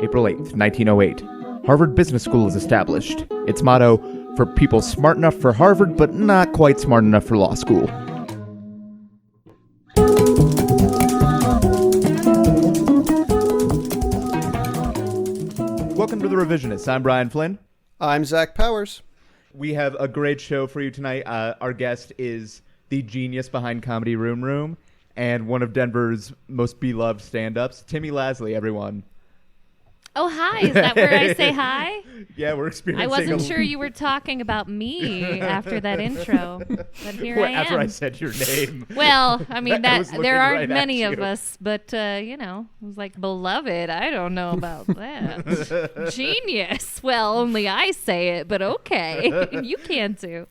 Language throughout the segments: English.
April 8th, 1908. Harvard Business School is established. Its motto, for people smart enough for Harvard, but not quite smart enough for law school. Welcome to The Revisionists. I'm Brian Flynn. I'm Zach Powers. We have a great show for you tonight. Our guest is the genius behind Comedy Room Room and one of Denver's most beloved stand-ups, Timmy Lasley, everyone. Oh, hi. Is that where I say hi? Yeah, we're experiencing I wasn't sure you were talking about me after that intro, but here I am. After I said your name. Well, I mean, I was there aren't right many at of you. us, but, it was like, beloved, I don't know about that. Genius. Well, only I say it, but okay. You can too.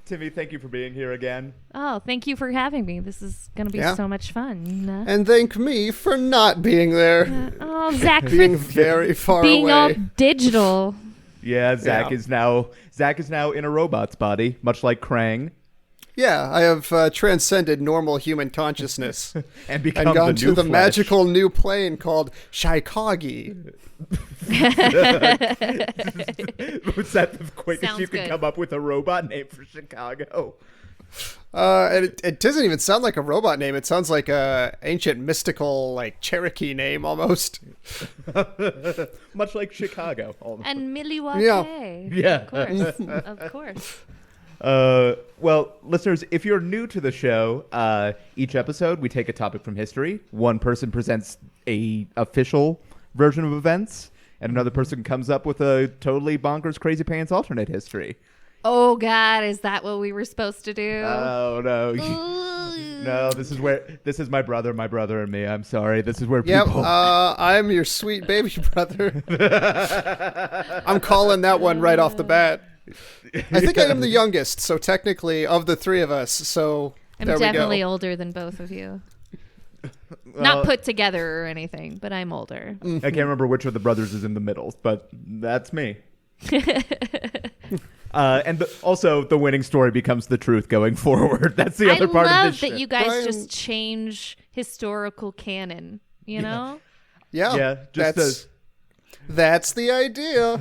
Timmy, thank you for being here again. Oh, thank you for having me. This is going to be so much fun. And thank me for not being there. Oh, Zach, Being very far being all away. digital. Yeah, Zach Yeah. is now in a robot's body, much like Krang, Yeah, I have transcended normal human consciousness and become and gone the to new the Flash. magical new plane called Chicago. Was that the quickest Sounds you could good. come up with a robot name for Chicago? And it doesn't even sound like a robot name. It sounds like a ancient mystical, like Cherokee name almost. Much like Chicago. Almost. And Milwaukee. Yeah. Of course. Well, listeners, if you're new to the show, each episode we take a topic from history. One person presents a official version of events, and another person comes up with a totally bonkers, crazy pants alternate history. Oh, God, is that what we were supposed to do? Oh no, no! This is my brother, and me. I'm sorry. This is where Yep, people. I'm your sweet baby brother. I'm calling that one right off the bat. I think I am the youngest, so technically of the three of us. So I'm there we definitely go. older than both of you. Well, Not put together or anything, but I'm older. I can't remember which of the brothers is in the middle, but that's me. And also, the winning story becomes the truth going forward. That's the other part of I this love that show. you guys Brian- just change historical canon, you know? Yeah, Yeah, just that's the idea.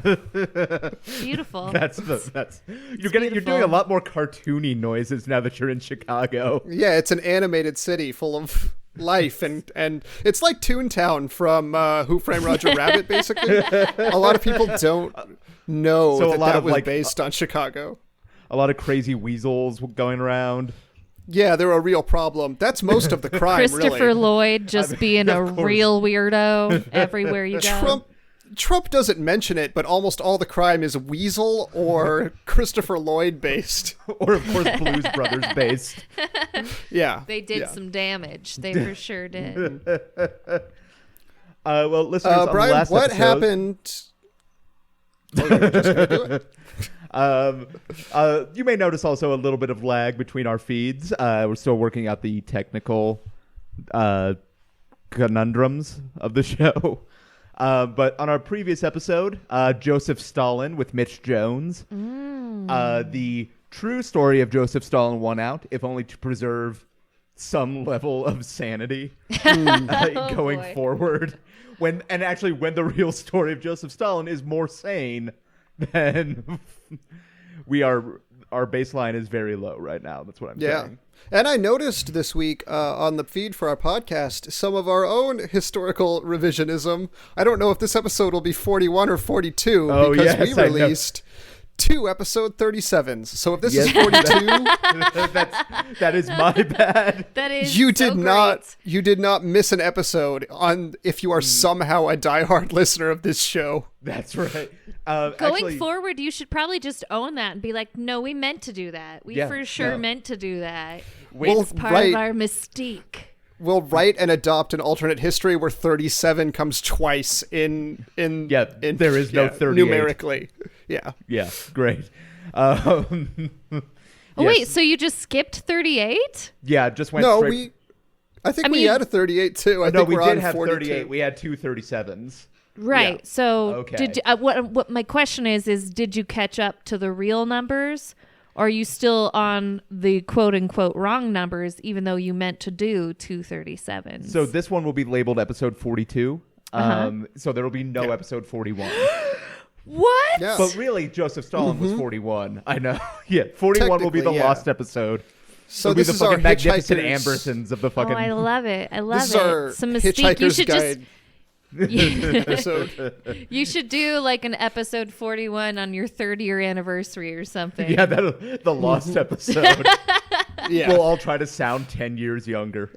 Beautiful. you're doing beautiful. a lot more cartoony noises now that you're in Chicago. Yeah, it's an animated city full of life, and it's like Toontown from Who Framed Roger Rabbit, basically. A lot of people don't know So a lot that of, was like, based on Chicago. A lot of crazy weasels going around. Yeah, they're a real problem. That's most of the crime, Christopher really. Lloyd just being a of course. real weirdo everywhere you go. Trump doesn't mention it, but almost all the crime is Weasel or Christopher Lloyd based. Or, of course, Blues Brothers based. Yeah. They did yeah. some damage. They for sure did. Well, listeners, on the Brian, last what episode, happened? Oh, you're just gonna do it? you may notice also a little bit of lag between our feeds. We're still working out the technical conundrums of the show. But on our previous episode, Joseph Stalin with Mitch Jones, the true story of Joseph Stalin won out, if only to preserve some level of sanity going boy. forward. When the real story of Joseph Stalin is more sane than our baseline is very low right now. That's what I'm saying. And I noticed this week on the feed for our podcast some of our own historical revisionism. I don't know if this episode will be 41 or 42 because yes, we I know. released 2 episode 37s. So if this is Yes. 42, That is my bad. That is you so did not miss an episode on if you are somehow a diehard listener of this show. That's right. Going forward, you should probably just own that and be like, no, we meant to do that. We for sure meant to do that. We'll It's part write- of our mystique. We'll write and adopt an alternate history where 37 comes twice in there is no 38. numerically. Yeah. Yeah, great. Oh, Yes. wait, so you just skipped 38? Yeah, just went No, straight. we mean- had a 38 too. I No, think we we're did on have 42. 38. We had 2 37s. Right. Yeah. So Okay. did what my question is did you catch up to the real numbers? Or are you still on the quote unquote wrong numbers, even though you meant to do 237s? So this one will be labeled episode 42. So there will be no episode 41. What? Yeah. But really, Joseph Stalin was 41. I know. Yeah, 41 will be the Technically, yeah. lost episode. So It'll be this the is our fucking magnificent hitchhikers. Ambersons of the Oh, fucking. I love it. I love This is it. our Some mystique. You Hitchhiker's should Guide episode. You should do like an episode 41 on your 30-year anniversary or something. Yeah, the lost episode. Yeah. We'll all try to sound 10 years younger.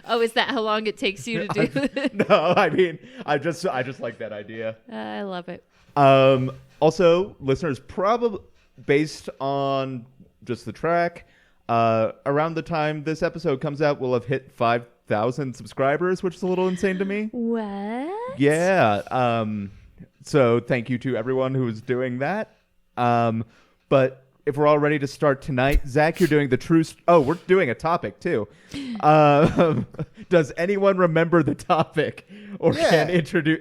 Oh, is that how long it takes you to do? No, I mean, I just like that idea. I love it. Also, listeners, probably based on just the track, around the time this episode comes out, we'll have hit 5,000 subscribers, which is a little insane to me. What? Yeah. So thank you to everyone who is doing that. But if we're all ready to start tonight, Zach, you're doing the true. We're doing a topic too. Does anyone remember the topic, or can introduce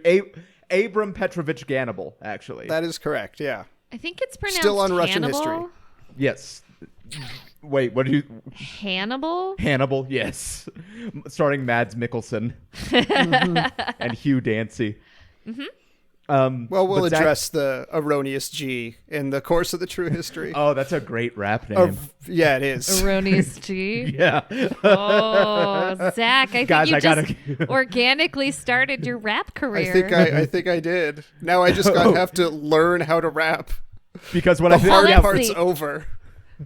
Abram Petrovich Gannibal? Actually, That is correct. Yeah. I think it's pronounced Still on Russian Hannibal. history. yes. Wait, what do you? Hannibal? Hannibal, yes. Starring Mads Mikkelsen and Hugh Dancy. Well, we'll but Zach- address the erroneous G in the course of the true history. Oh, that's a great rap name. Yeah, it is. Erroneous G. Yeah. Oh, Zach, I think Guys, you I just gotta- organically started your rap career. I think I did. Now I just have to learn how to rap. Because when The I hard that's part's the- over.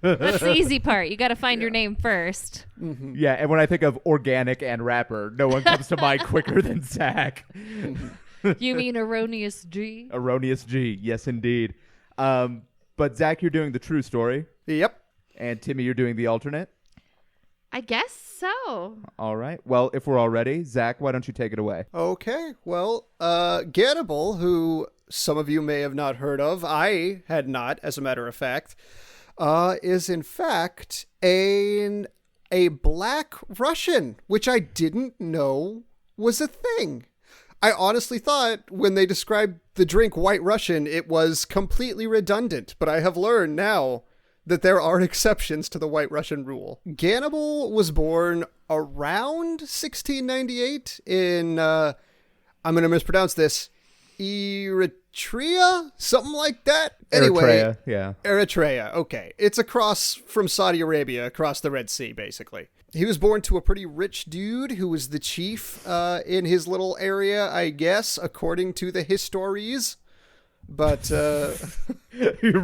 That's the easy part. You got to find your name first. yeah, and when I think of organic and rapper, no one comes to mind quicker than Zach. You mean erroneous G? Erroneous G, yes indeed. But Zach, you're doing the true story, Yep. and Timmy, you're doing the alternate. I guess so. All right. Well, if we're all ready, Zach, why don't you take it away? Okay. Well, Gannibal, who some of you may have not heard of, I had not, as a matter of fact, is in fact a black Russian, which I didn't know was a thing. I honestly thought when they described the drink White Russian, it was completely redundant, but I have learned now that there are exceptions to the White Russian rule. Gannibal was born around 1698 in, I'm going to mispronounce this, Eritrea? Something like that? Anyway, Eritrea, yeah. Eritrea, okay. It's across from Saudi Arabia, across the Red Sea, basically. He was born to a pretty rich dude who was the chief in his little area, I guess, according to the histories. But You're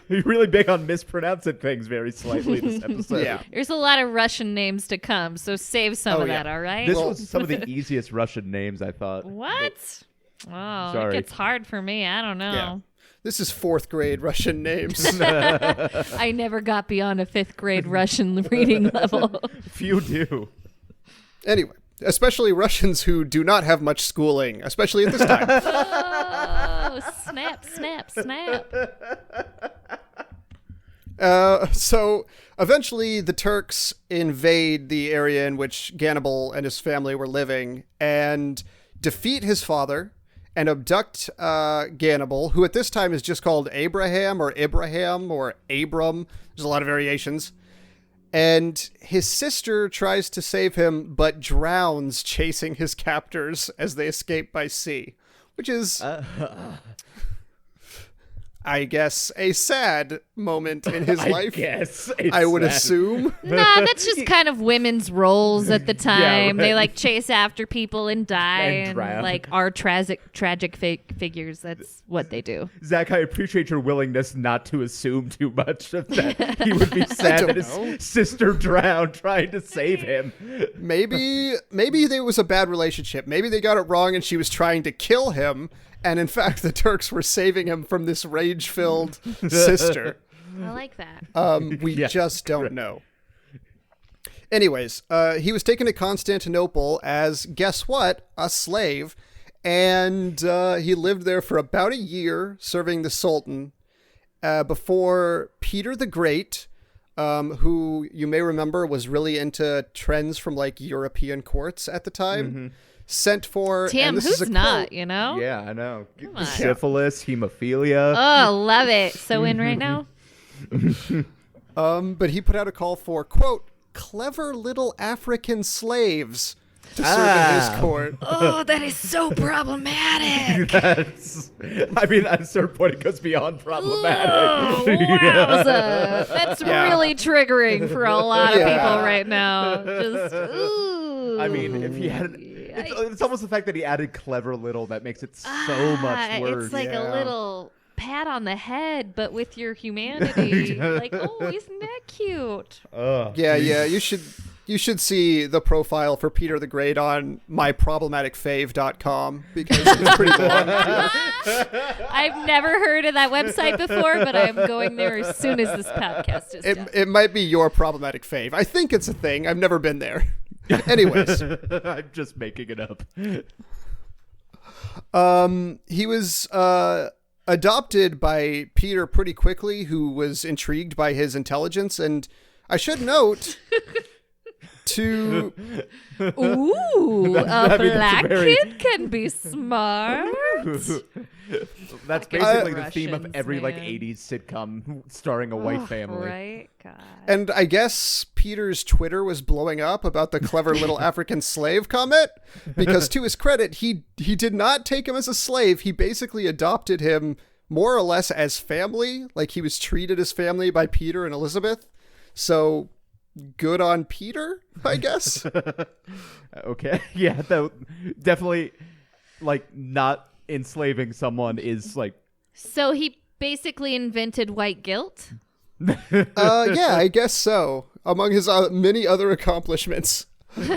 really big on mispronouncing things very slightly this episode. yeah. There's a lot of Russian names to come, so save some Oh, of yeah. that, all right? This was some of the easiest Russian names, I thought. What? Oh, Sorry. it gets hard for me. I don't know. Yeah. This is 4th grade Russian names. I never got beyond a 5th grade Russian reading level. Few do. Anyway, especially Russians who do not have much schooling, especially at this time. Oh, snap, snap, snap. So eventually the Turks invade the area in which Gannibal and his family were living and defeat his father and abduct Gannibal, who at this time is just called Abraham or Ibrahim or Abram. There's a lot of variations. And his sister tries to save him, but drowns chasing his captors as they escape by sea, which is, I guess, a sad moment in his life. Yes, I would assume. Nah, that's just kind of women's roles at the time. right. They like chase after people and die And and, drown. like are tragic figures. That's what they do. Zach, I appreciate your willingness not to assume too much of that. He would be sad don't that his know. sister drowned trying to save him. Maybe there was a bad relationship. Maybe they got it wrong and she was trying to kill him. And in fact, the Turks were saving him from this rage-filled sister. I like that. We Yeah, just don't know. Anyways, he was taken to Constantinople as, guess what, a slave. And he lived there for about a year, serving the Sultan, before Peter the Great, who you may remember was really into trends from like European courts at the time, sent for... Tim, and this who's is a not, quote, you know? Yeah, I know. on. Syphilis, hemophilia. Oh, love it. So in right now? But he put out a call for, quote, clever little African slaves to serve in his court. Oh, that is so problematic. I mean, at a certain point, it goes beyond problematic. Oh, wowza. That's really triggering for a lot of Yeah. people right now. Just, ooh. I mean, if he had, it's almost the fact that he added clever little that makes it so much worse. It's like a little pat on the head, but with your humanity. Like, oh, isn't that cute? Yeah, you should see the profile for Peter the Great on myproblematicfave.com because it's pretty long. I've never heard of that website before, but I'm going there as soon as this podcast is done. It might be your problematic fave. I think it's a thing. I've never been there. Anyways, I'm just making it up. he was adopted by Peter pretty quickly, who was intrigued by his intelligence, and I should note to Ooh, a I mean, black very- kid can be smart. That's basically the Russians, theme of every like man. 80s sitcom starring a white family. Right? God. and I guess Peter's Twitter was blowing up about the clever little African slave comment because, to his credit, he did not take him as a slave. He basically adopted him more or less as family, like he was treated as family by Peter and Elizabeth. So good on Peter, I guess. Okay. Yeah, though definitely like not enslaving someone is like So he basically invented white guilt? Yeah, I guess so. Among his many other accomplishments. the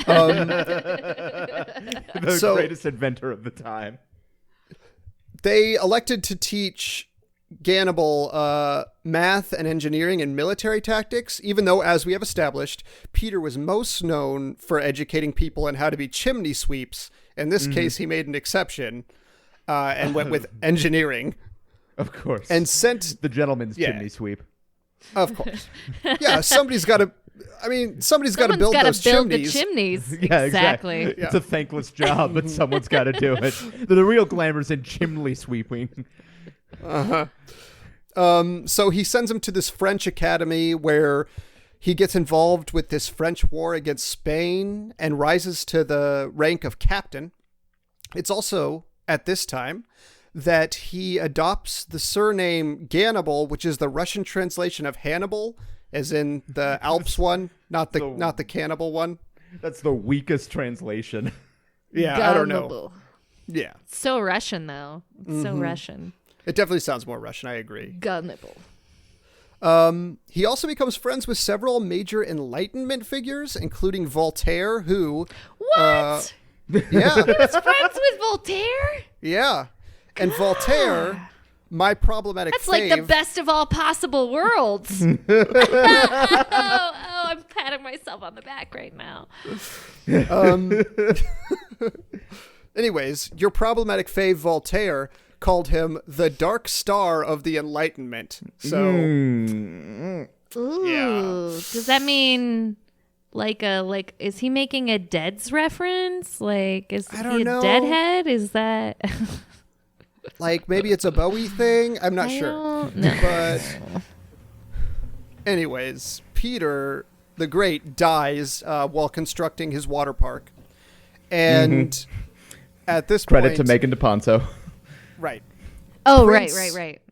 So- greatest inventor of the time. They elected to teach Gannibal math and engineering and military tactics, even though, as we have established, Peter was most known for educating people on how to be chimney sweeps. In this case, he made an exception and went with engineering. Of course. And sent, the gentleman's Yeah. chimney sweep. of course. Yeah, somebody's got to Someone's build gotta those build chimneys. the chimneys. Yeah, exactly. It's a thankless job, but someone's got to do it. The real glamour's in chimney sweeping. So he sends him to this French academy where he gets involved with this French war against Spain and rises to the rank of captain. It's also at this time that he adopts the surname Gannibal, which is the Russian translation of Hannibal, as in the Alps one, not the cannibal one. That's the weakest translation. Yeah, I don't know. Gullible. Yeah, So Russian, though. It's so Russian. it definitely sounds more Russian. I agree. Gannibal. He also becomes friends with several major Enlightenment figures, including Voltaire, who... What? Yeah, Friends with Voltaire? yeah. And Voltaire, my problematic That's like the fave... best of all possible worlds. oh, I'm patting myself on the back right now. Anyways, your problematic fave, Voltaire, called him the Dark Star of the Enlightenment. So, Ooh. Yeah. Does that mean is he making a Dead's reference? Like, is I he don't a know. Deadhead? Is that... like, maybe it's a Bowie thing? I'm not I sure. don't know. But anyways, Peter the Great dies while constructing his water park. And at this Credit point... to Megan DePonso. Right. Oh, Prince-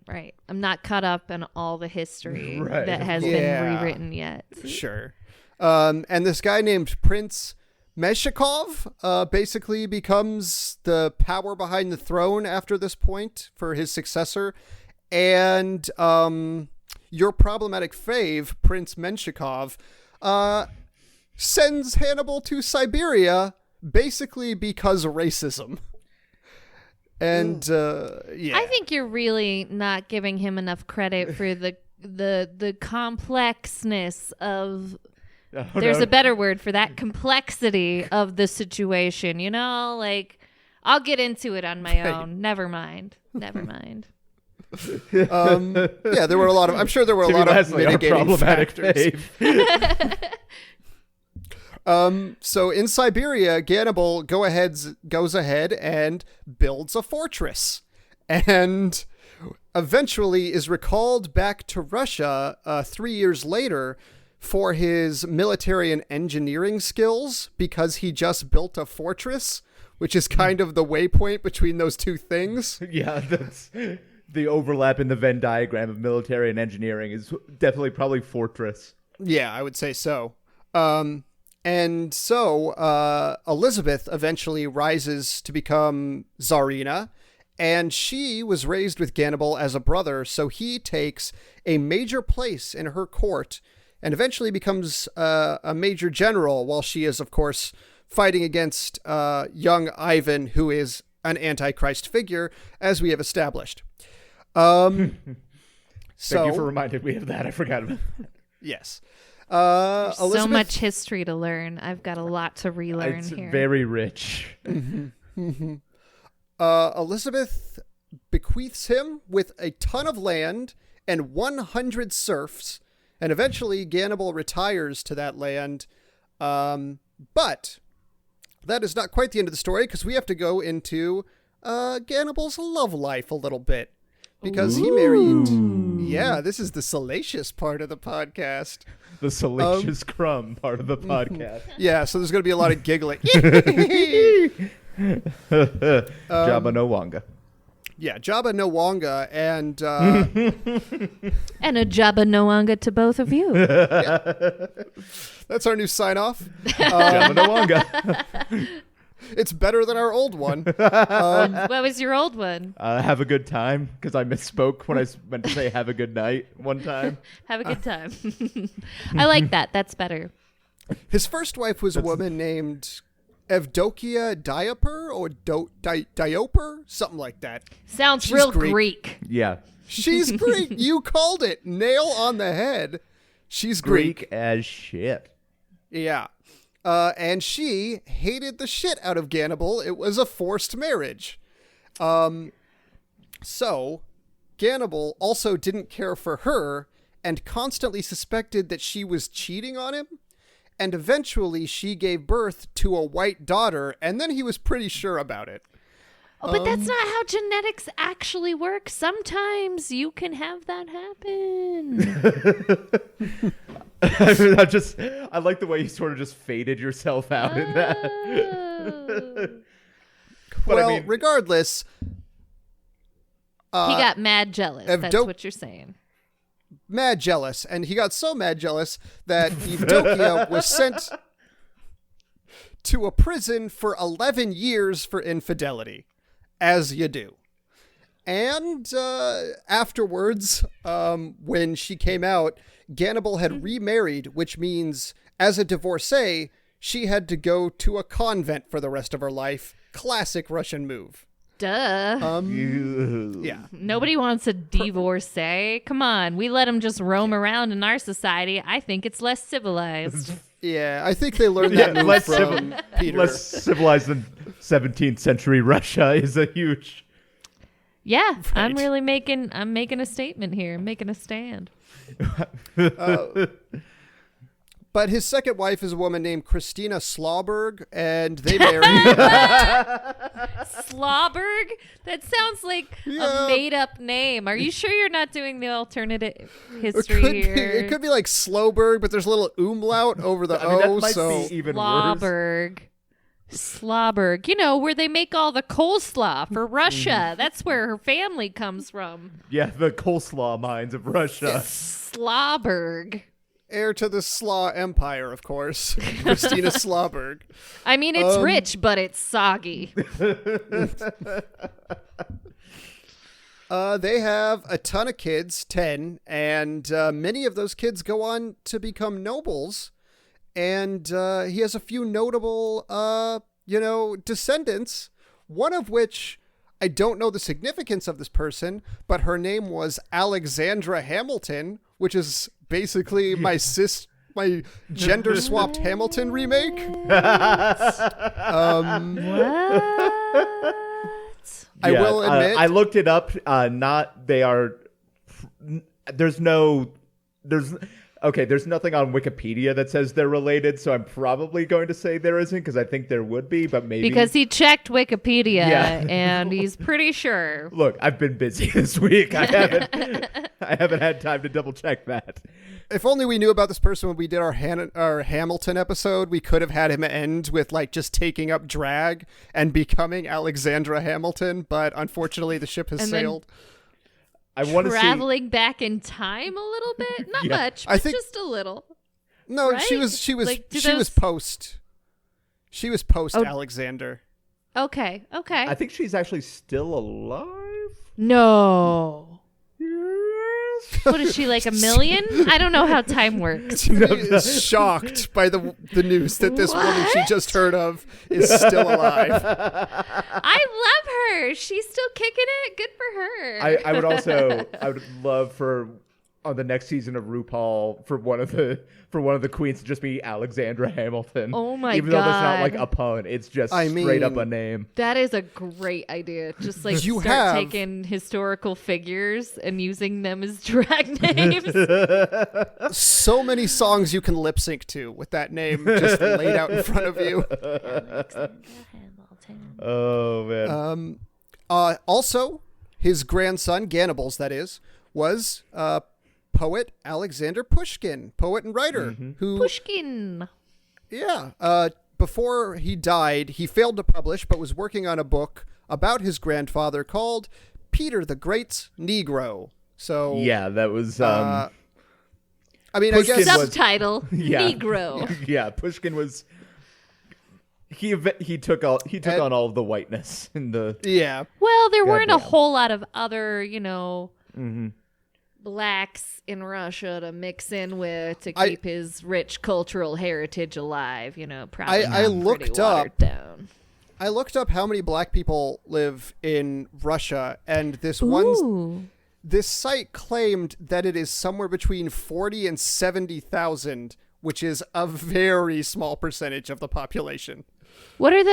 right. I'm not caught up in all the history Right. that has Yeah. been rewritten yet. Sure. And this guy named Prince Meshikov basically becomes the power behind the throne after this point for his successor. And your problematic fave, Prince Menshikov, sends Hannibal to Siberia basically because of racism. And yeah. I think you're really not giving him enough credit for the complexness of... There's a better word for that, complexity of the situation, you know? Like, I'll get into it on my own. Never mind. Yeah, there were a lot of... I'm sure there were a Jimmy lot of Leslie, our mitigating problematic factors. fave. So in Siberia, Gannibal goes ahead and builds a fortress, and eventually is recalled back to Russia 3 years later for his military and engineering skills because he just built a fortress, which is kind of the waypoint between those two things. Yeah, that's the overlap in the Venn diagram of military and engineering is definitely probably fortress. Yeah, I would say so. And so Elizabeth eventually rises to become Tsarina, and she was raised with Gannibal as a brother, so he takes a major place in her court and eventually becomes a major general, while she is, of course, fighting against young Ivan, who is an Antichrist figure, as we have established. Thank you for reminding me of that. I forgot about that. Yes. So much history to learn. I've got a lot to relearn It's here. very rich. Elizabeth bequeaths him with a ton of land and 100 serfs, and eventually Gannibal retires to that land. But that is not quite the end of the story, because we have to go into Gannibal's love life a little bit. Because he married... Yeah, this is the salacious part of the podcast. The salacious crumb part of the podcast. Yeah, so there's going to be a lot of giggling. Jabba no Wanga. Yeah, Jabba no Wanga, and... And a Jabba Noanga to both of you. That's our new sign-off. Jabba no Wanga. It's better than our old one. What was your old one? Have a good time, because I misspoke when I meant to say have a good night one time. Have a good time. I like that. That's better. His first wife was a woman named Evdokia Diaper or Dioper, something like that. Sounds She's real Greek. Greek. Yeah. She's Greek. You called it. Nail on the head. She's Greek. As shit. Yeah. And she hated the shit out of Gannibal. It was a forced marriage. So Gannibal also didn't care for her and constantly suspected that she was cheating on him. And eventually she gave birth to a white daughter, and then he was pretty sure about it. Oh, but that's not how genetics actually work. Sometimes you can have that happen. I like the way you sort of just faded yourself out in that. But Well, I mean, regardless, He got mad jealous. That's what you're saying. mad jealous, and he got so mad jealous that Evdokia was sent to a prison for 11 years for infidelity, as you do. And afterwards, when she came out, Gannibal had remarried, which means as a divorcee, she had to go to a convent for the rest of her life. Classic Russian move. Duh. Yeah. Nobody wants a divorcee. Come on. We let them just roam around in our society. I think it's less civilized. Yeah, I think they learned that move from Peter. less civilized than 17th century Russia is a huge... Yeah, Right. I'm making a statement here. I'm making a stand. But his second wife is a woman named Christina Slawberg, and they married. Slawberg? That sounds like a made-up name. Are you sure you're not doing the alternative history here? It could be like Slowberg, but there's a little umlaut over the I mean, O, that might so... be even worse. Slawberg. Slawberg. You know, where they make all the coleslaw for Russia. That's where her family comes from. Yeah, the coleslaw mines of Russia. Slawberg. Heir to the Slaw Empire, of course. Christina Slawberg. I mean, it's rich, but it's soggy. They have a ton of kids, 10, and many of those kids go on to become nobles. And he has a few notable, descendants, one of which I don't know the significance of this person, but her name was Alexandra Hamilton, which is basically my gender-swapped Hamilton remake. What? I will admit. I looked it up. Okay, there's nothing on Wikipedia that says they're related, so I'm probably going to say there isn't because I think there would be, but maybe. Because he checked Wikipedia and he's pretty sure. Look, I've been busy this week. I haven't had time to double check that. If only we knew about this person when we did our Hamilton episode, we could have had him end with like just taking up drag and becoming Alexandra Hamilton, but unfortunately the ship has sailed. I want to see traveling back in time a little bit, not much, but just a little. No, right? she was Like, post Alexander. Okay. I think she's actually still alive. No. Yes. What is she, like a million? I don't know how time works. Shocked by the news that this woman she just heard of is still alive. I love her. She's still kicking it. Good for her. I would love for on the next season of RuPaul for one of the queens to just be Alexandra Hamilton. Oh my Even God. though that's not like a pun, it's just straight up a name. That is a great idea. Just like taking historical figures and using them as drag names. So many songs you can lip sync to with that name just laid out in front of you. Alexandra Hamilton. Oh man. Also, his grandson, Gannibal's that is, was poet Alexander Pushkin, poet and writer, who Pushkin. Yeah. Before he died, he failed to publish, but was working on a book about his grandfather called Peter the Great's Negro. So yeah, that was. I mean, Pushkin I guess Subtitle Negro. Yeah, Pushkin was. He took on all of the whiteness in the. Yeah. Well, there weren't a Goddamn. whole lot of other, blacks in Russia to mix in with to keep his rich cultural heritage alive. Probably I looked up. down. I looked up how many black people live in Russia, and this site claimed that it is somewhere between 40 and 70,000, which is a very small percentage of the population. What's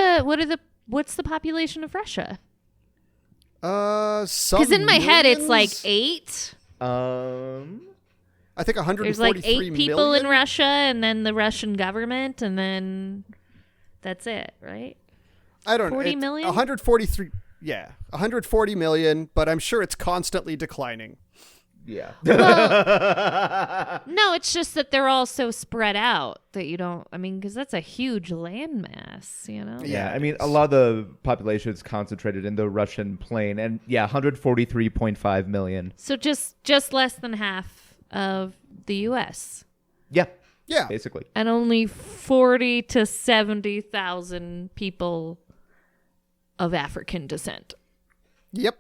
the population of Russia? Because in my head it's like 8. I think 143 There's like 8 people million? in Russia, and then the Russian government, and then that's it, right? I don't know. 40 million? 143. Yeah, 140 million, but I'm sure it's constantly declining. Yeah. Well, no, it's just that they're all so spread out that you don't. I mean, because that's a huge landmass, Yeah, I mean, a lot of the population is concentrated in the Russian plain, and 143.5 million. So just less than half of the U.S. Yeah, basically, and only 40 to 70,000 people of African descent. Yep.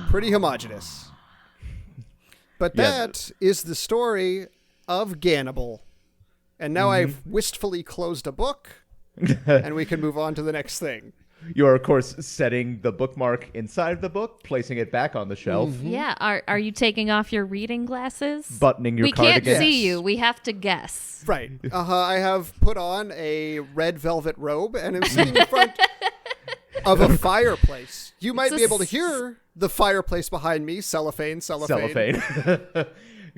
Pretty homogenous. But that is the story of Gannibal. And now I've wistfully closed a book, and we can move on to the next thing. You are, of course, setting the bookmark inside the book, placing it back on the shelf. Yeah. Are you taking off your reading glasses? Buttoning your cardigan. We can't see you. We have to guess. Right. I have put on a red velvet robe, and I'm sitting in front of a fireplace. You might be able to hear the fireplace behind me. Cellophane.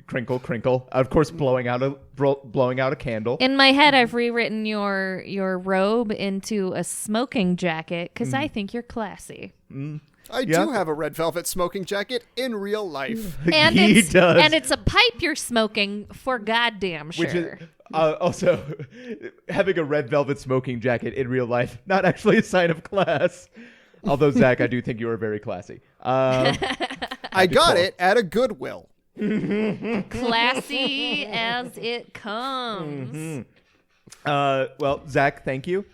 Crinkle, crinkle. Of course, blowing out a candle. In my head, I've rewritten your robe into a smoking jacket because I think you're classy. I do have a red velvet smoking jacket in real life. And He does. And it's a pipe you're smoking for goddamn sure. Which is also having a red velvet smoking jacket in real life, not actually a sign of class. Although, Zach, I do think you are very classy. I got it at a Goodwill. Classy as it comes. Well, Zach, thank you.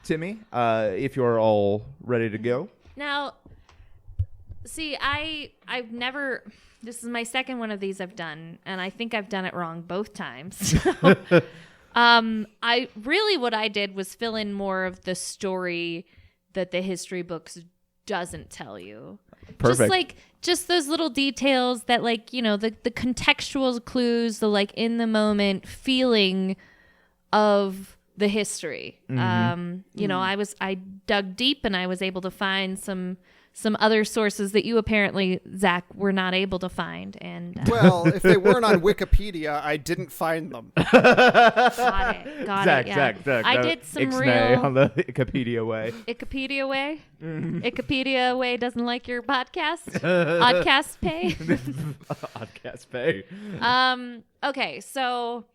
Timmy, if you're all ready to go. Now, see, I've never. This is my second one of these I've done, and I think I've done it wrong both times. What I did was fill in more of the story that the history books doesn't tell you. Perfect. Just those little details that the contextual clues, the in the moment feeling of the history. I dug deep and I was able to find some some other sources that you apparently, Zach, were not able to find. And well, if they weren't on Wikipedia, I didn't find them. got it. Yeah. Zach. I did some Ixnay real on the Wikipedia way. Wikipedia way. Wikipedia way doesn't like your podcast. Oddcast pay. Oddcast pay. Okay, so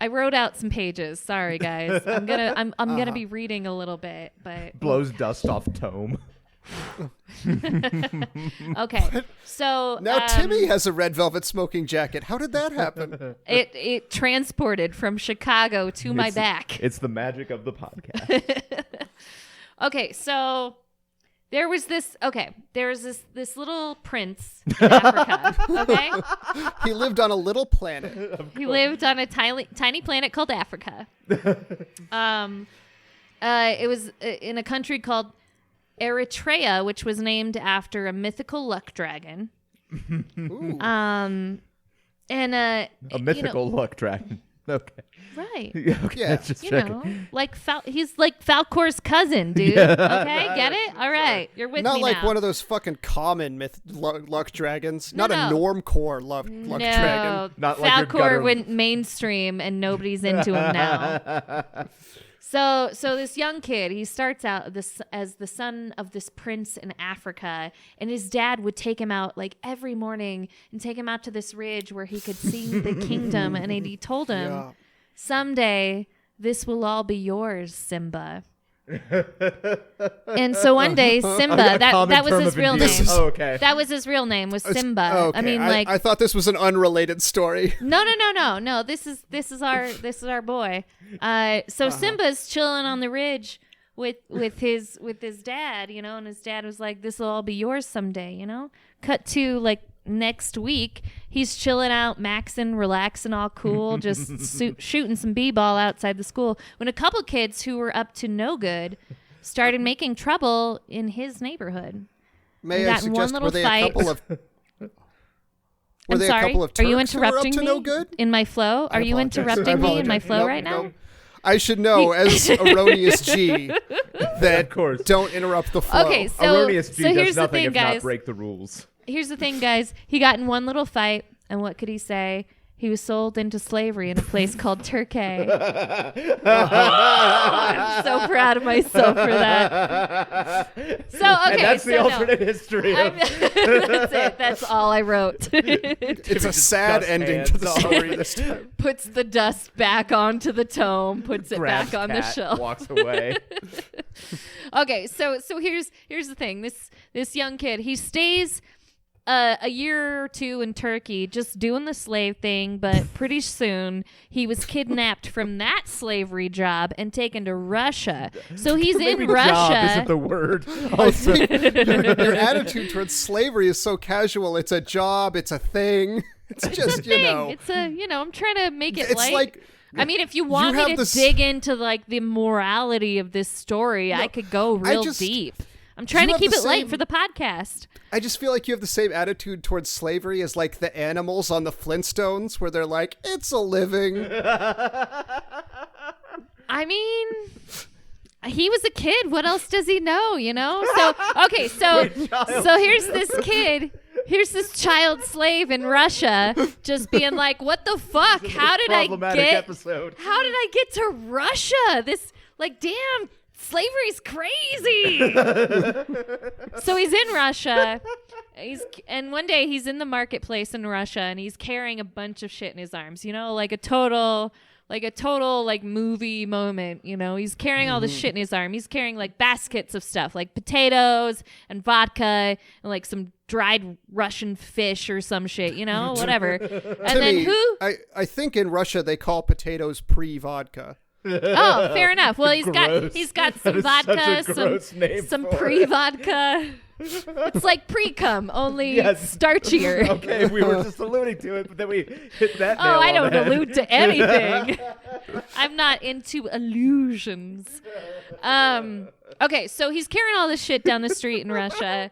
I wrote out some pages. Sorry, guys. I'm gonna be reading a little bit, but Blows dust off tome. okay. So Now Timmy has a red velvet smoking jacket. How did that happen? it transported from Chicago to my back. It's the magic of the podcast. Okay, so there was this little prince in Africa, okay? He lived on a little planet. He lived on a tiny planet called Africa. It was in a country called Eritrea, which was named after a mythical luck dragon. Ooh. And A mythical luck dragon. Okay. right. Okay. Yeah. Just You checking. know, like he's like Falcor's cousin, dude. Okay, get it? All right, you're with Not me like now. one of those fucking common luck dragons. Not No. a normcore luck dragon. Not like your Falcor gutter- went mainstream and nobody's into him now. So this young kid, he starts out as the son of this prince in Africa, and his dad would take him out like every morning and take him out to this ridge where he could see the kingdom, and he told him, Yeah. someday this will all be yours, Simba. And so one day, Simba, A that common was term his of real name. endearment. Oh, okay. That was his real name, was Simba. Okay. I mean, like, I thought this was an unrelated story. no. This is our boy. So Simba's chilling on the ridge with his dad, you know, and his dad was like, "This will all be yours someday," you know. Cut to like next week, he's chilling out, maxing, relaxing, all cool, just shooting some b-ball outside the school. When a couple kids who were up to no good started making trouble in his neighborhood. May We I got in one suggest little were they fight. a couple of I'm sorry. a couple of Are you Turks who were up interrupting to me no good? in my flow? Are I you apologize. interrupting I me in apologize. my flow Nope, right now? nope. I should know, as Erroneous G, that Of course. don't interrupt the flow. Okay, so Erroneous G so does here's the nothing thing, if guys. not break the rules. Here's the thing, guys. He got in one little fight, and what could he say? He was sold into slavery in a place called Turkey. I'm so proud of myself for that. So, okay, And that's so the no. alternate history of That's it. That's all I wrote. It's a sad dust ending hands to the all story over this time. Puts the dust back onto the tome, puts it grabs back on the cat, shelf. walks away. Okay, so here's the thing. This young kid, he stays a year or two in Turkey just doing the slave thing, but pretty soon he was kidnapped from that slavery job and taken to Russia. So he's Maybe in job Russia. isn't the word. I Also, think your attitude towards slavery is so casual. It's a job. It's a thing. It's just, you know. It's I'm trying to make it It's light. like- I mean, if you want have me to this- dig into like the morality of this story, I could go real deep. I'm trying you to have keep the it light same- for the podcast. I just feel like you have the same attitude towards slavery as like the animals on the Flintstones, where they're like, it's a living. I mean, he was a kid. What else does he know, you know? So, okay, so here's this kid. Here's this child slave in Russia just being like, what the fuck? How did I problematic episode. How did I get to Russia? This, like, damn, slavery's crazy. So he's in Russia. And one day he's in the marketplace in Russia and he's carrying a bunch of shit in his arms, you know, like a total movie moment, you know. He's carrying all this shit in his arm. He's carrying like baskets of stuff like potatoes and vodka and like some dried Russian fish or some shit, you know, whatever. And Timmy, then I think in Russia they call potatoes pre-vodka. Oh, fair enough. Well, Gross. he's got That some is such a vodka, gross name some for it. pre-vodka. It's like pre-cum, only Yes. starchier. Okay, we were just alluding to it, but then we hit that. Oh, nail I on don't the head. allude to anything. I'm not into illusions. Okay, so he's carrying all this shit down the street in Russia.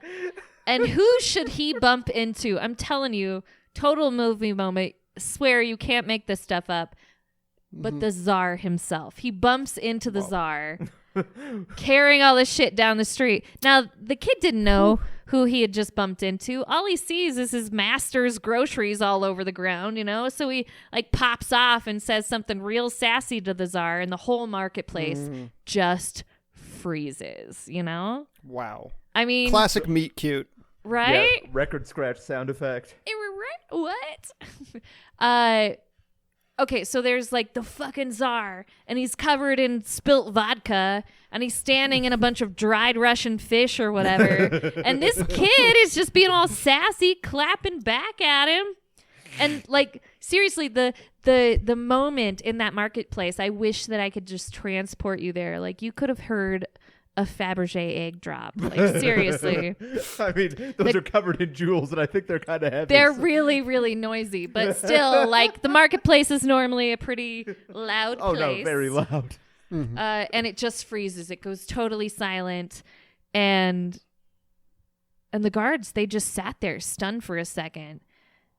And who should he bump into? I'm telling you, total movie moment. Swear you can't make this stuff up. But the Tsar himself. He bumps into the Tsar. carrying all this shit down the street. Now, the kid didn't know who he had just bumped into. All he sees is his master's groceries all over the ground, So he like pops off and says something real sassy to the Tsar, and the whole marketplace just freezes, Wow. I mean, classic meet cute. Right? Yeah, record scratch sound effect. What? Okay, so there's like the fucking Tsar, and he's covered in spilt vodka, and he's standing in a bunch of dried Russian fish or whatever. And this kid is just being all sassy, clapping back at him. And like, seriously, the moment in that marketplace, I wish that I could just transport you there. Like, you could have heard a Fabergé egg drop. Like, seriously. I mean, those are covered in jewels, and I think they're kind of heavy. They're really, really noisy, but still, like, the marketplace is normally a pretty loud place. Oh, no, very loud. Mm-hmm. And it just freezes. It goes totally silent. And the guards, they just sat there stunned for a second.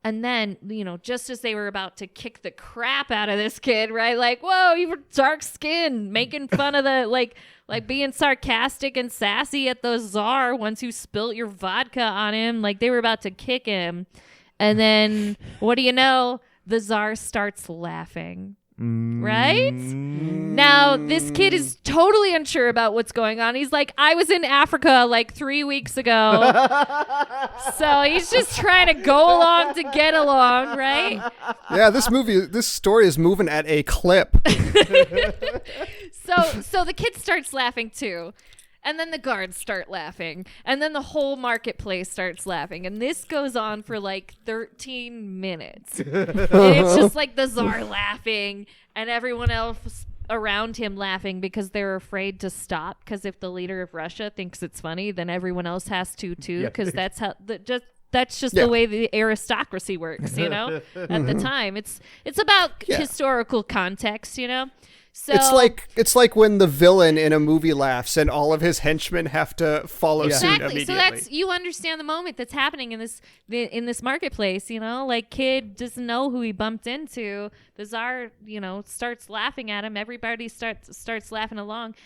And then, just as they were about to kick the crap out of this kid, right? Like, whoa, you were dark skinned, making fun of the, like being sarcastic and sassy at the Tsar once you spilt your vodka on him. Like, they were about to kick him. And then, what do you know? The Tsar starts laughing. Right? Now, this kid is totally unsure about what's going on. He's like, I was in Africa like 3 weeks ago. So he's just trying to go along to get along, right? Yeah, this story is moving at a clip. So the kid starts laughing too. And then the guards start laughing. And then the whole marketplace starts laughing. And this goes on for like 13 minutes. And it's just like the Tsar laughing and everyone else around him laughing because they're afraid to stop. Because if the leader of Russia thinks it's funny, then everyone else has to too. Because that's how that's just the way the aristocracy works, at the time. It's about historical context, So it's like when the villain in a movie laughs and all of his henchmen have to follow suit immediately. So that's, you understand the moment that's happening in this marketplace, like, kid doesn't know who he bumped into. The Tsar, starts laughing at him. Everybody starts laughing along.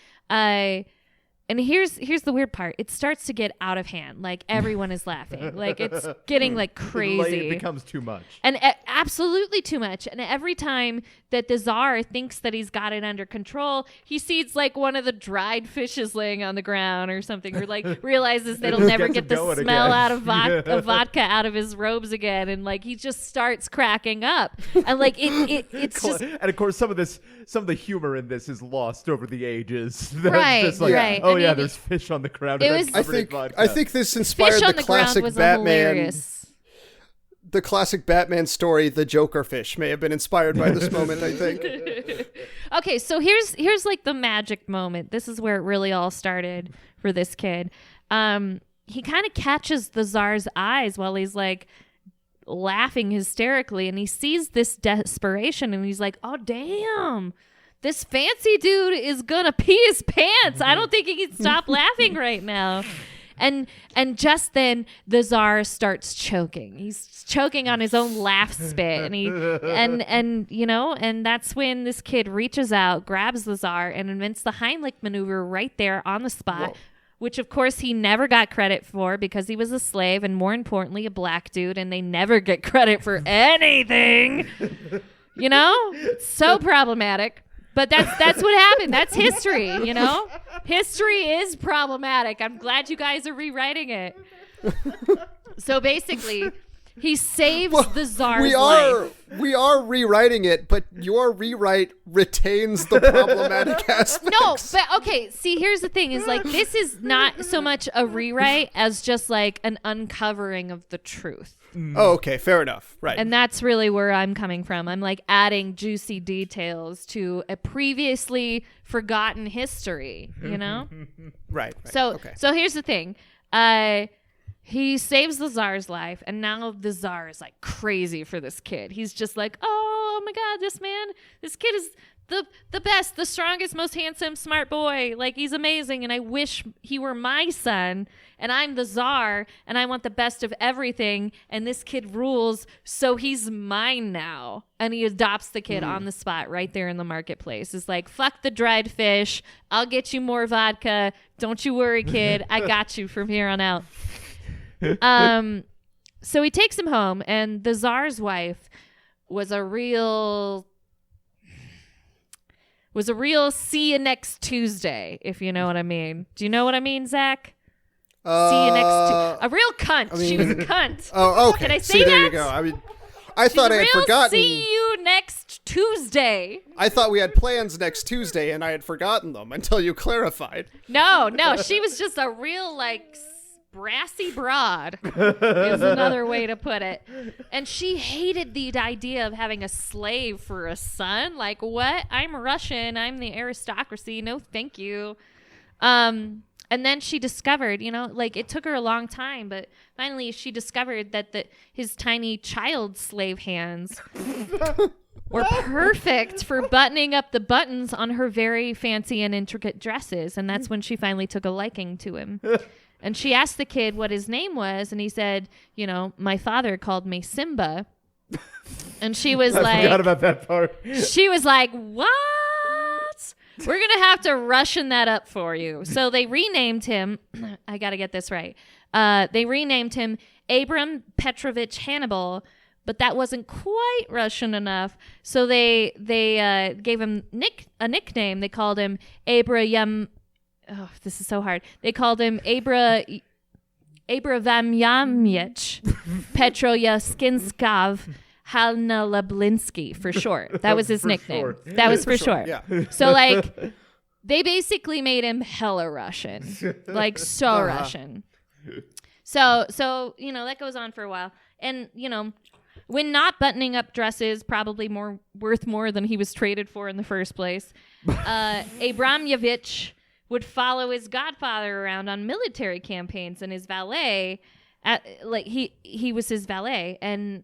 And here's the weird part. It starts to get out of hand. Like, everyone is laughing. Like, it's getting like crazy. It becomes too much. And absolutely too much. And every time that the Tsar thinks that he's got it under control, he sees like one of the dried fishes laying on the ground or something, or like realizes that he'll never get the smell out of vodka out of his robes again. And like, he just starts cracking up. And like, it's just... And of course, some of the humor in this is lost over the ages. Right, just like, right. Oh, there's fish on the ground. I think this inspired fish on the the ground classic was Batman. Hilarious. The classic Batman story, the Joker fish, may have been inspired by this moment, I think. Okay, so here's like the magic moment. This is where it really all started for this kid. He kind of catches the Tsar's eyes while he's like laughing hysterically, and he sees this desperation, and he's like, oh, damn. This fancy dude is gonna pee his pants. I don't think he can stop laughing right now. And just then the Tsar starts choking. He's choking on his own laugh spit, and that's when this kid reaches out, grabs the Tsar, and invents the Heimlich maneuver right there on the spot. Whoa. Which of course he never got credit for because he was a slave, and more importantly, a black dude, and they never get credit for anything. It's so problematic. But that's what happened. That's history, History is problematic. I'm glad you guys are rewriting it. So basically, he saves the Tsar's life. We are rewriting it, but your rewrite retains the problematic aspects. No, but okay, see, here's the thing is like, this is not so much a rewrite as just like an uncovering of the truth. Oh, okay, fair enough. Right. And that's really where I'm coming from. I'm like adding juicy details to a previously forgotten history, Right. So here's the thing. He saves the Tsar's life, and now the Tsar is like crazy for this kid. He's just like, oh my God, this kid is the best, the strongest, most handsome, smart boy. Like, he's amazing, and I wish he were my son, and I'm the czar, and I want the best of everything, and this kid rules, so he's mine now. And he adopts the kid on the spot right there in the marketplace. It's like, fuck the dried fish. I'll get you more vodka. Don't you worry, kid. I got you from here on out. So he takes him home, and the czar's wife was a real see you next Tuesday, if you know what I mean. Do you know what I mean, Zach? See you next Tuesday. A real cunt. She was a cunt. Oh, okay. Can I say that? There you go. I mean, I thought I had forgotten. See you next Tuesday. I thought we had plans next Tuesday, and I had forgotten them until you clarified. No. She was just a real, like, brassy broad is another way to put it. And she hated the idea of having a slave for a son. Like, what? I'm Russian. I'm the aristocracy. No, thank you. And then she discovered, like, it took her a long time, but finally she discovered that his tiny child slave hands were perfect for buttoning up the buttons on her very fancy and intricate dresses. And that's when she finally took a liking to him. And she asked the kid what his name was, and he said, my father called me Simba. And she was I forgot about that part. She was like, what? We're going to have to Russian that up for you. So they renamed him. I got to get this right. They renamed him Abram Petrovich Hannibal, but that wasn't quite Russian enough. So they gave him a nickname. They called him Abram. Oh, this is so hard. They called him Abramyamyech Petroyaskinskov Halnalablinsky for short. That was his nickname. Short. That was for short. Yeah. So, like, they basically made him hella Russian. Like, so Russian. So that goes on for a while. And, when not buttoning up dresses, probably worth more than he was traded for in the first place, Abramyevich would follow his godfather around on military campaigns, and his valet, he was his valet, and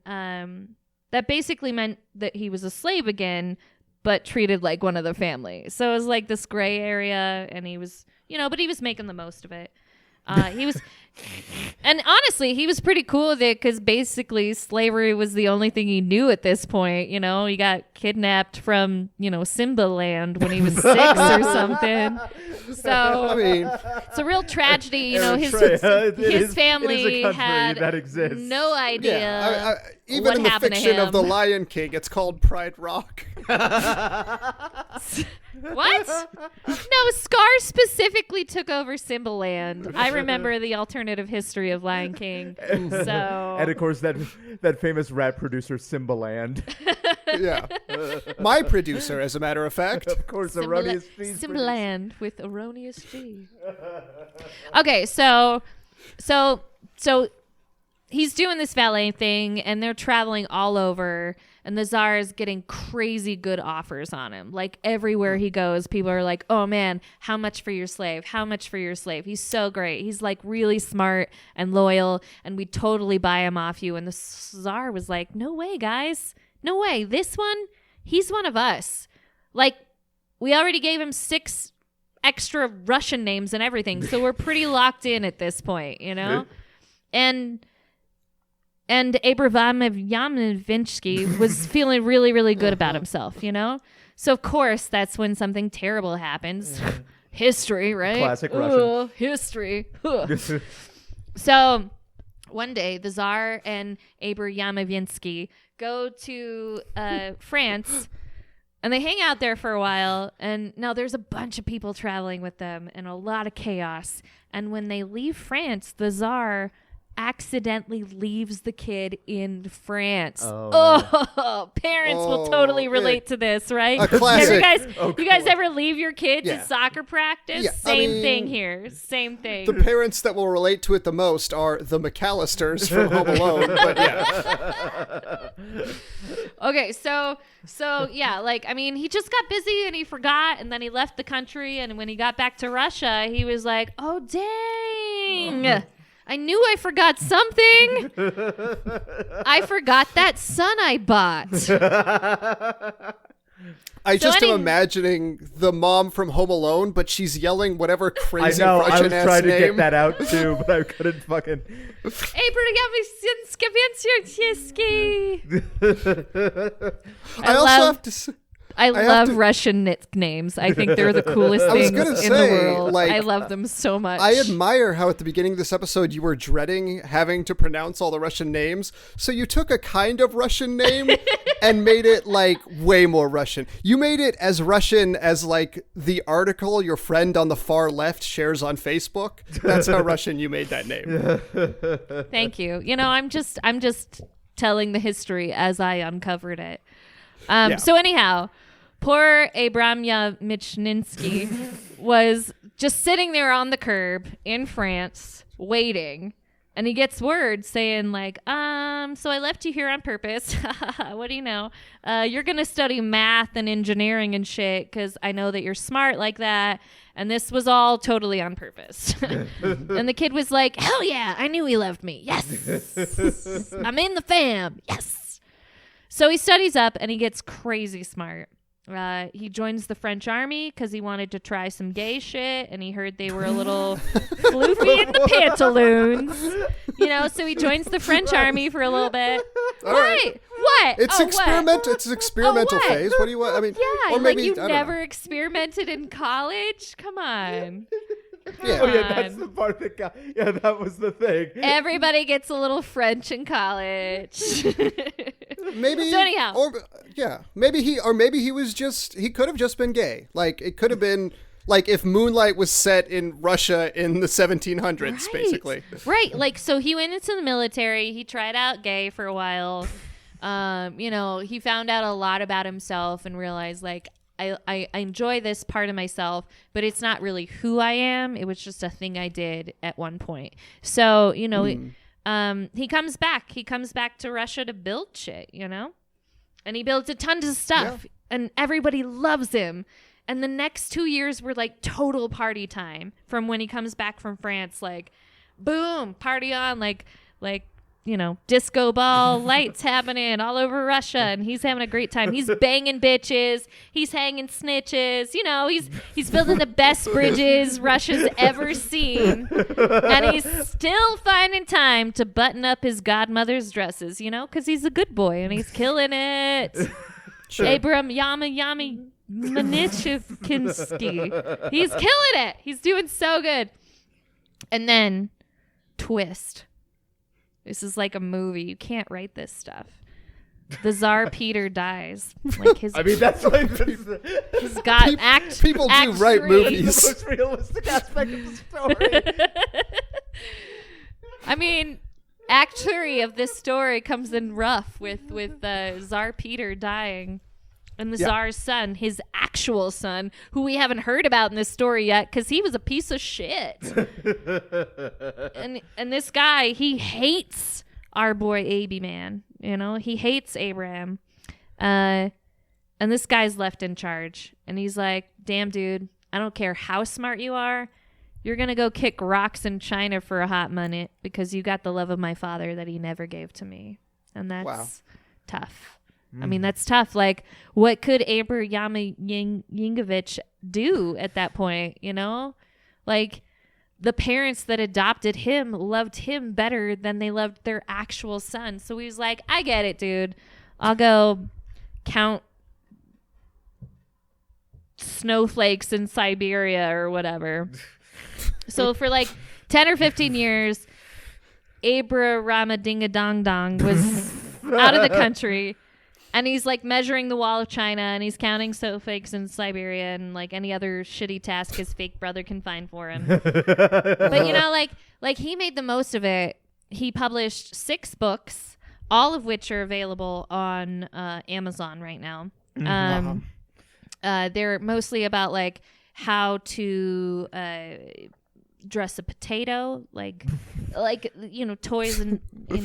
that basically meant that he was a slave again, but treated like one of the family. So it was like this gray area, and he was, but he was making the most of it. And honestly, he was pretty cool with it because basically slavery was the only thing he knew at this point. He got kidnapped from, Simba land when he was 6 or something. So I mean, it's a real tragedy. His family had that exists. no idea. yeah. Even what in the happened to fiction of him. The Lion King, it's called Pride Rock. What? No, Scar specifically took over Simba land. I remember the alternative history of Lion King. So, And of course, that famous rap producer, Simbaland. Yeah. My producer, as a matter of fact. Of course, Erroneous G's Simbaland with Erroneous G. Okay, so he's doing this valet thing, and they're traveling all over, and the Tsar is getting crazy good offers on him. Like, everywhere he goes, people are like, oh man, how much for your slave? How much for your slave? He's so great. He's like really smart and loyal, and we totally buy him off you. And the Tsar was like, no way, guys. No way. This one, he's one of us. Like, we already gave him 6 extra Russian names and everything, so we're pretty locked in at this point, And Abramovyaminskiy was feeling really, really good about himself, So, of course, that's when something terrible happens. History, right? Classic Russian. History. So, one day, the Tsar and Abramovyaminskiy go to France, and they hang out there for a while. And now there's a bunch of people traveling with them and a lot of chaos. And when they leave France, the Tsar accidentally leaves the kid in France. Parents will totally relate to this, right? A classic. You guys ever leave your kid Yeah. to soccer practice? Yeah, Same thing here. Same thing. The parents that will relate to it the most are the McAllisters from Home Alone. But yeah. Okay, so yeah, he just got busy and he forgot, and then he left the country, and when he got back to Russia, he was like, oh dang. I knew I forgot something. I forgot that son I bought. just am imagining the mom from Home Alone, but she's yelling whatever crazy Russian ass name. I was trying to get that out too, but I couldn't fucking. I love Russian nicknames. I think they're the coolest things in the world. I love them so much. I admire how at the beginning of this episode you were dreading having to pronounce all the Russian names. So you took a kind of Russian name and made it like way more Russian. You made it as Russian as like the article your friend on the far left shares on Facebook. That's how Russian you made that name. Thank you. You know, I'm just telling the history as I uncovered it. So anyhow, poor Abram Michninsky was just sitting there on the curb in France waiting, and he gets word saying like, so I left you here on purpose. What do you know? You're going to study math and engineering and shit because I know that you're smart like that. And this was all totally on purpose. And the kid was like, hell yeah, I knew he loved me. Yes. I'm in the fam. Yes. So he studies up and he gets crazy smart. He joins the French army because he wanted to try some gay shit, and he heard they were a little floofy in the pantaloons. You know, so he joins the French army for a little bit. What? It's experimental. It's an experimental phase. What do you want? I mean, yeah, or maybe, like you never experimented in college? Come on. Yeah. Oh yeah, that's the part that got. Yeah, that was the thing. Everybody gets a little French in college. Maybe. So anyhow, maybe he was just. He could have just been gay. Like it could have been. Like if Moonlight was set in Russia in the 1700s, basically. Right. Like so, he went into the military. He tried out gay for a while. You know, he found out a lot about himself and realized like. I enjoy this part of myself, but it's not really who I am. It was just a thing I did at one point. So, you know, he comes back. He comes back to Russia to build shit, you know? And he builds a ton of stuff, and everybody loves him. And the next 2 years were like total party time from when he comes back from France. Like, boom, party on, like, you know, disco ball lights happening all over Russia, and he's having a great time. He's banging bitches. He's hanging snitches. You know, he's building the best bridges Russia's ever seen, and he's still finding time to button up his godmother's dresses. You know, because he's a good boy and he's killing it. Sure. Abram Manichivkinsky. He's killing it. He's doing so good. And then twist. This is like a movie. You can't write this stuff. The Tsar Peter dies. Like his, I mean, that's like he's got people do write movies. The most realistic aspect of the story. I mean, Act 3 of this story comes in rough with Tsar Peter dying. And the Tsar's son, his actual son, who we haven't heard about in this story yet because he was a piece of shit. and this guy, he hates our boy Aby, man. You know, he hates Abram. And this guy's left in charge. And he's like, damn, dude, I don't care how smart you are. You're going to go kick rocks in China for a hot minute because you got the love of my father that he never gave to me. And that's tough. I mean, that's tough. Like, what could Abram Yingovich do at that point, you know? Like, the parents that adopted him loved him better than they loved their actual son. So he was like, I get it, dude. I'll go count snowflakes in Siberia or whatever. So for like 10 or 15 years, Abram Ramadingadongdong was out of the country. And he's like measuring the wall of China, and he's counting snowflakes in Siberia and like any other shitty task his fake brother can find for him. But you know, like he made the most of it. He published 6 books, all of which are available on Amazon right now. They're mostly about like how to dress a potato, like you know, toys in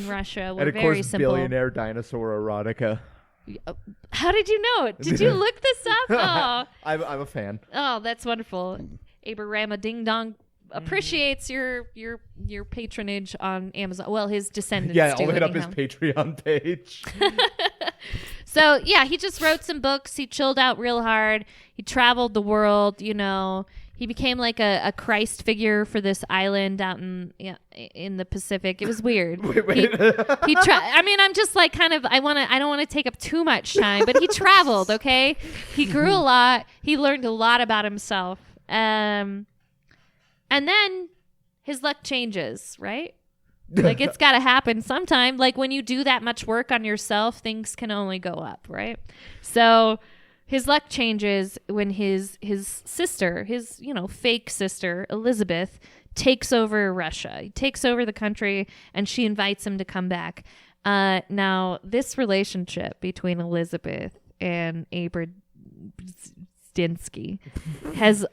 Russia were and of very course, simple. billionaire dinosaur erotica. How did you know it? Did you look this up? Oh, I'm a fan. Oh, that's wonderful. Abraham Ding Dong appreciates your patronage on Amazon. Well, his descendants. Yeah, do I'll hit up his anyhow. Patreon page. So, yeah, he just wrote some books. He chilled out real hard. He traveled the world, you know. He became like a Christ figure for this island out in the Pacific. It was weird. Wait. I mean, I'm just like kind of I don't want to take up too much time, but he traveled, okay? He grew a lot. He learned a lot about himself. And then his luck changes, right? Like, it's got to happen sometime. Like, when you do that much work on yourself, things can only go up, right? So his luck changes when his sister, his, you know, fake sister, Elizabeth, takes over Russia. He takes over the country, and she invites him to come back. Now, this relationship between Elizabeth and Abram Stinsky has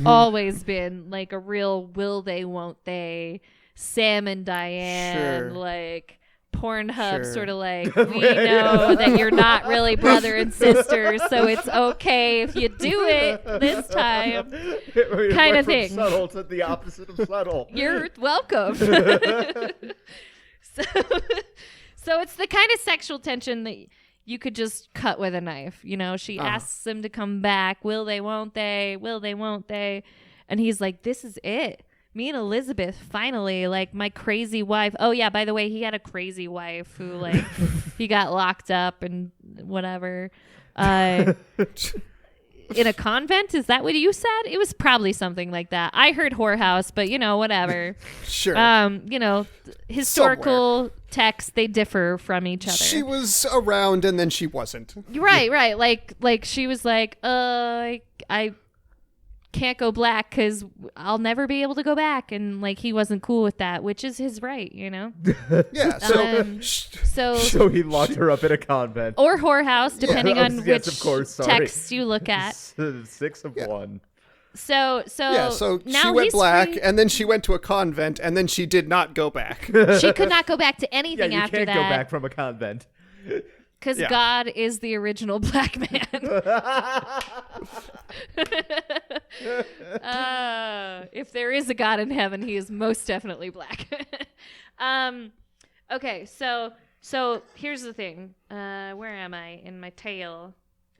always been like a real will they, won't they, Sam and Diane, like Pornhub sort of like, we know that you're not really brother and sister, so it's okay if you do it this time, kind of thing. Subtle to the opposite of subtle. You're welcome. So it's the kind of sexual tension that you could just cut with a knife. You know, she asks him to come back. Will they, won't they? Will they, won't they? And he's like, this is it. Me and Elizabeth, finally, like my crazy wife. Oh, yeah, by the way, he had a crazy wife who, like, he got locked up and whatever. In a convent? Is that what you said? It was probably something like that. I heard whorehouse, but, you know, whatever. Sure. You know, historical texts, they differ from each other. She was around and then she wasn't. Right. Like she was like, I can't go black because I'll never be able to go back, and like he wasn't cool with that, which is his right, you know. Yeah. So he locked her up in a convent or whorehouse, depending on which of course, text you look at. 6 of 1. So now she went black, and then she went to a convent, and then she did not go back. She could not go back to anything after that. You can't go back from a convent. Because God is the original black man. If there is a God in heaven, he is most definitely black. Okay, so here's the thing. Where am I in my tale?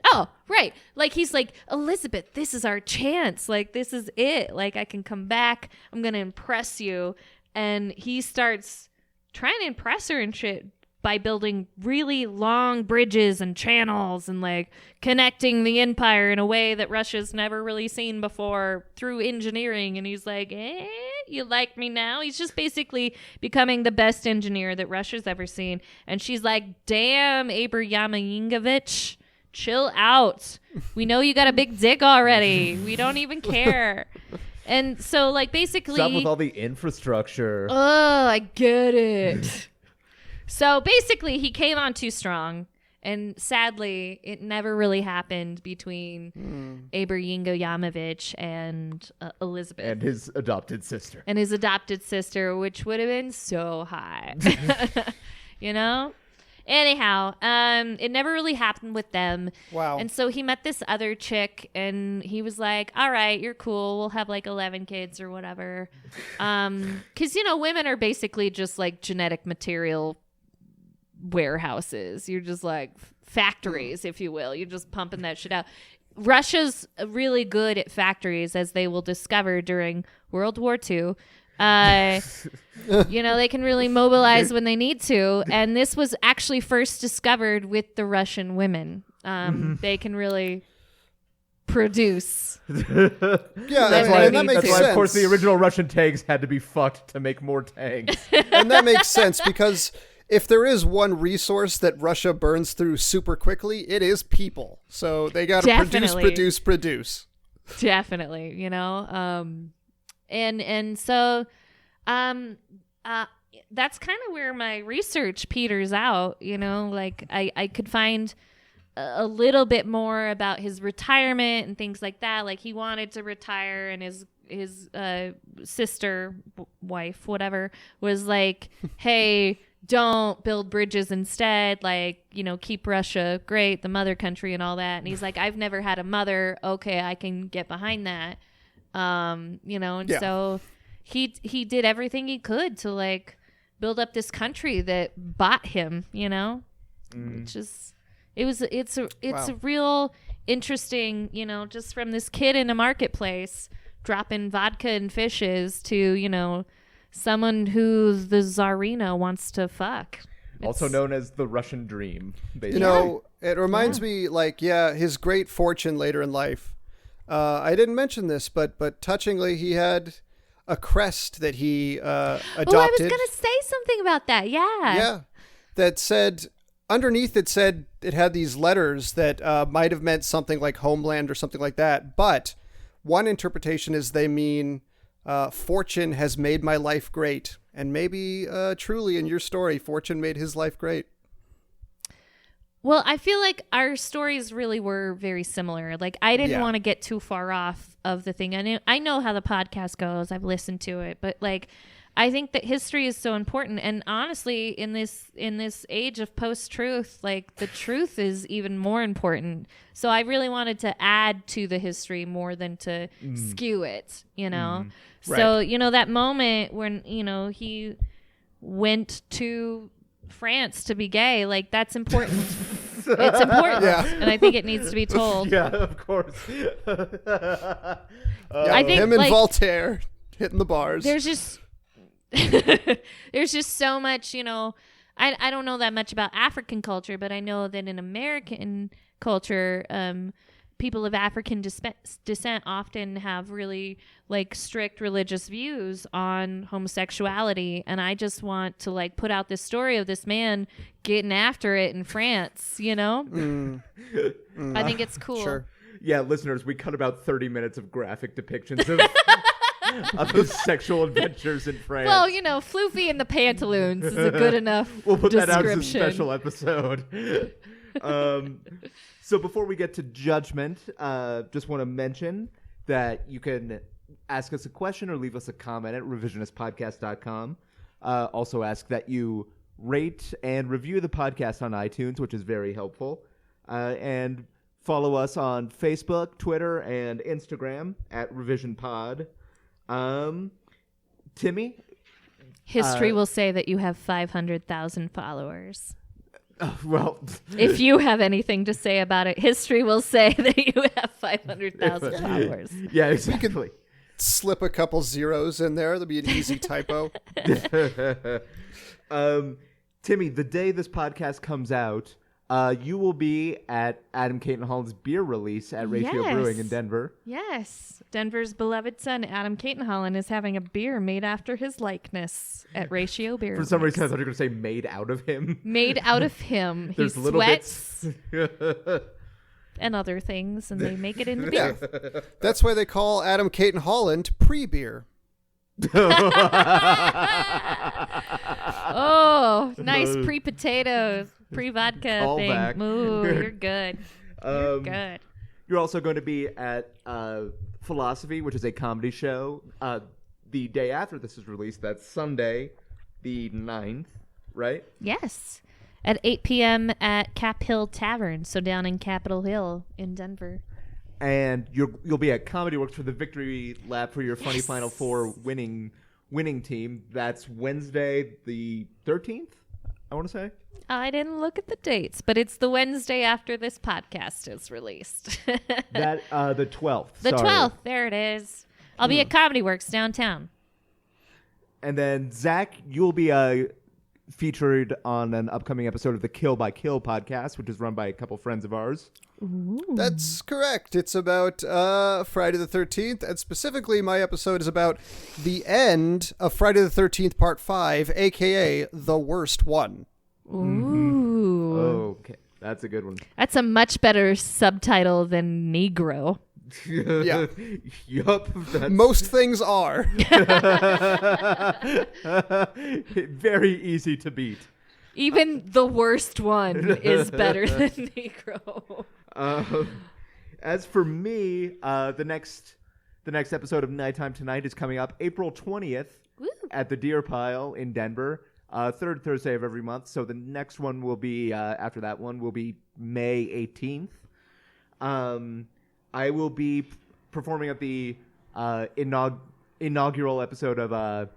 Oh, right. Like, he's like, Elizabeth, this is our chance. Like, this is it. Like, I can come back. I'm going to impress you. And he starts trying to impress her and shit by building really long bridges and channels and like connecting the empire in a way that Russia's never really seen before through engineering. And he's like, you like me now? He's just basically becoming the best engineer that Russia's ever seen. And she's like, damn, Abramovich, chill out. We know you got a big dick already. We don't even care. And so like basically, stop with all the infrastructure. Oh, I get it. So basically, he came on too strong, and sadly, it never really happened between Abram Yamovich and Elizabeth. And his adopted sister. Which would have been so hot. You know? Anyhow, it never really happened with them. Wow. And so he met this other chick, and he was like, all right, you're cool. We'll have like 11 kids or whatever. Because, you know, women are basically just like genetic material warehouses. You're just like factories, if you will. You're just pumping that shit out. Russia's really good at factories, as they will discover during World War II. You know, they can really mobilize when they need to. And this was actually first discovered with the Russian women. They can really produce. That's why that makes sense. Of course, the original Russian tanks had to be fucked to make more tanks. And that makes sense because if there is one resource that Russia burns through super quickly, it is people. So they got to produce. Definitely, you know. And so that's kind of where my research peters out, you know. Like I could find a little bit more about his retirement and things like that. Like he wanted to retire, and his sister, wife, whatever, was like, hey, don't build bridges instead, like, you know, keep Russia great, the mother country and all that. And he's like, I've never had a mother. Okay, I can get behind that. You know, and so he did everything he could to like build up this country that bought him, you know, which is It's a Wow. real interesting, just from this kid in a marketplace dropping vodka and fishes to, someone who the Tsarina wants to fuck. Also known as the Russian dream, basically. It reminds me, his great fortune later in life. I didn't mention this, but touchingly, he had a crest that he adopted. Oh, I was going to say something about that. Yeah. Yeah. That said, underneath it had these letters that might have meant something like homeland or something like that. But one interpretation is they mean fortune has made my life great. And maybe truly in your story, fortune made his life great. Well, I feel like our stories really were very similar. Like, I didn't want to get too far off of the thing. I know how the podcast goes. I've listened to it, but I think that history is so important. And honestly, in this age of post-truth, the truth is even more important. So I really wanted to add to the history more than to skew it. So Right. that moment when he went to France to be gay, that's important. It's important, and I think it needs to be told. Yeah, of course. I think him and Voltaire hitting the bars. There's just so much, I don't know that much about African culture, but I know that in American culture, people of African descent often have really strict religious views on homosexuality, and I just want to put out this story of this man getting after it in France. I think it's cool. Sure. Yeah, listeners, we cut about 30 minutes of graphic depictions of his sexual adventures in France. Well, Floofy and the Pantaloons is a good enough We'll put that out as a description. special episode. So before we get to judgment, just want to mention that you can ask us a question or leave us a comment at revisionistpodcast.com. Also ask that you rate and review the podcast on iTunes, which is very helpful. And follow us on Facebook, Twitter, and Instagram at RevisionPod. Timmy? History will say that you have 500,000 followers. Well, If you have anything to say about it, history will say that you have 500,000 followers. yeah, exactly. Slip a couple zeros in there. That'll be an easy typo. Timmy, the day this podcast comes out, you will be at Adam Caton Holland's beer release at Ratio Yes. Brewing in Denver. Yes. Denver's beloved son, Adam Caton Holland, is having a beer made after his likeness at Ratio Beer. For some Release. reason, I thought you were going to say made out of him. Made out of him. There's He little sweats bits. and other things, and they make it into beer. Yeah. That's why they call Adam Caton Holland pre-beer. Oh, nice pre-potato, pre-vodka Callback. thing. Ooh, you're good. You're good. You're also going to be at Philosophy, which is a comedy show, the day after this is released. That's Sunday, the 9th, right? Yes. At 8 p.m. at Cap Hill Tavern, so down in Capitol Hill in Denver. And you'll be at Comedy Works for the victory lap for your Funny Yes. Final Four winning team. That's Wednesday the 13th, I want to say. I didn't look at the dates, but it's the Wednesday after this podcast is released. That the 12th. The sorry. 12th. There it is. I'll be at Comedy Works downtown. And then Zach, you'll be featured on an upcoming episode of the Kill by Kill podcast, which is run by a couple friends of ours. That's correct. It's about Friday the 13th, and specifically my episode is about the end of Friday the 13th Part 5, a.k.a. The Worst One. Ooh. Okay, that's a good one. That's a much better subtitle than Negro. Yeah. Yup. Most things are. Very easy to beat. Even the worst one is better than Negro. As for me, the next episode of Nighttime Tonight is coming up April 20th Woo. at the Deer Pile in Denver. Third Thursday of every month. So the next one will be, after that one, will be May 18th. I will be performing at the inaugural episode of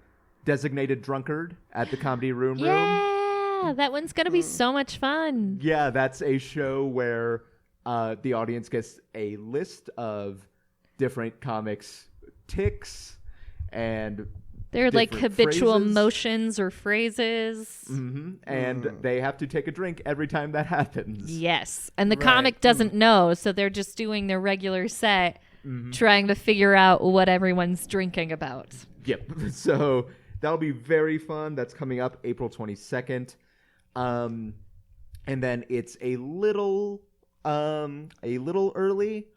Designated Drunkard at the Comedy Room. Yeah. Yeah, that one's going to be so much fun. Yeah, that's a show where the audience gets a list of different comics tics and they're like habitual phrases. motions or phrases. And they have to take a drink every time that happens. Yes. And the Right. comic doesn't know, so they're just doing their regular set, trying to figure out what everyone's drinking about. Yep. So that'll be very fun. That's coming up April 22nd. And then it's a little early,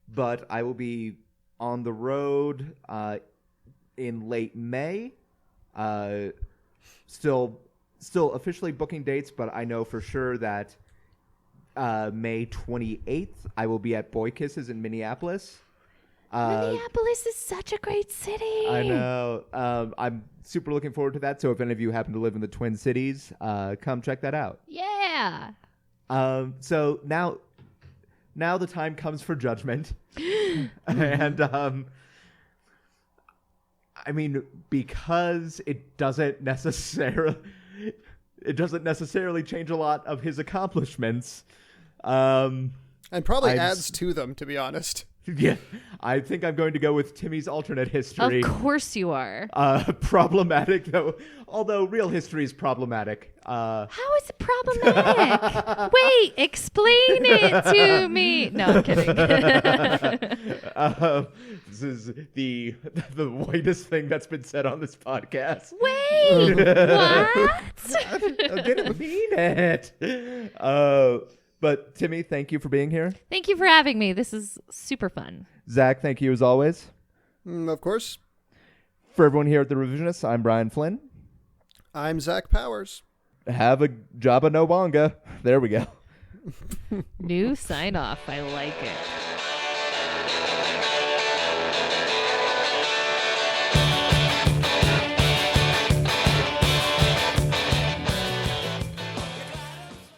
but I will be on the road in late May. Still officially booking dates, but I know for sure that May 28th I will be at Boy Kisses in Minneapolis. Minneapolis is such a great city. I know. I'm super looking forward to that. So if any of you happen to live in the Twin Cities, come check that out. Yeah. So now the time comes for judgment. And I mean, because it doesn't necessarily change a lot of his accomplishments. And probably I'm adds to them, to be honest. Yeah, I think I'm going to go with Timmy's alternate history. Of course you are. Problematic, though. Although real history is problematic. How is it problematic? Wait, explain it to me. No, I'm kidding. This is the whitest thing that's been said on this podcast. Wait, what? I didn't mean it. But Timmy, thank you for being here. Thank you for having me. This is super fun. Zach, thank you as always. Of course. For everyone here at The Revisionists, I'm Brian Flynn. I'm Zach Powers. Have a Jabba no Wanga. There we go. New sign off. I like it.